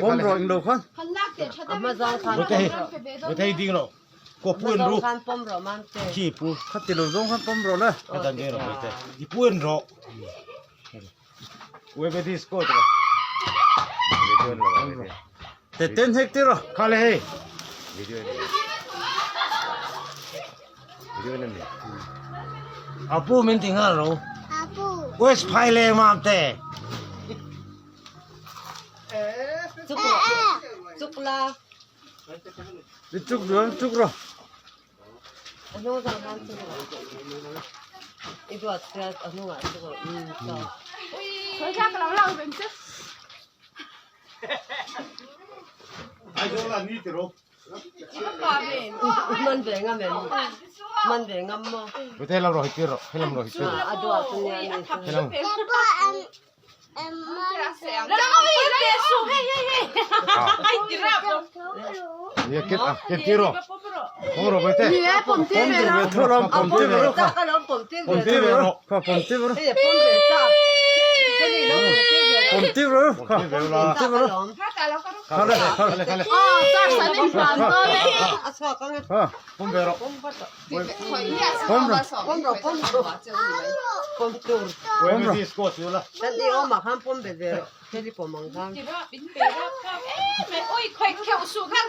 봄으로 인도컨 못해 디노 고뿌엔로 키뿌 카티로 동컨 봄으로래 가단게로 못해 이뿌엔로 웨베디스코 대땐 핵들어 칼레 아뿌 멘팅하로 웨스 파일레 맘테 Cukla. 이쪽 누랑 쪽으로 Ano sa kan cukla? Itu at ano nga cukla. 아이돌아 니트로 Man benga mo. 호텔로 히티로 헬람로 히티로 Ado ato niya ni. 헬람 켓티로 봄으로 볼때 봄으로 봄으로 봄으로 봄으로 봄집으로 Eh, pombeta. 봄집으로 봄집으로. 칼레 Asa ka nga. 봄베로 Pomtur. 웨베디스코 줄라 Dadi oma kan pombevero. Dadi pomangkan. Ôi, khoai kẹo xuống ăn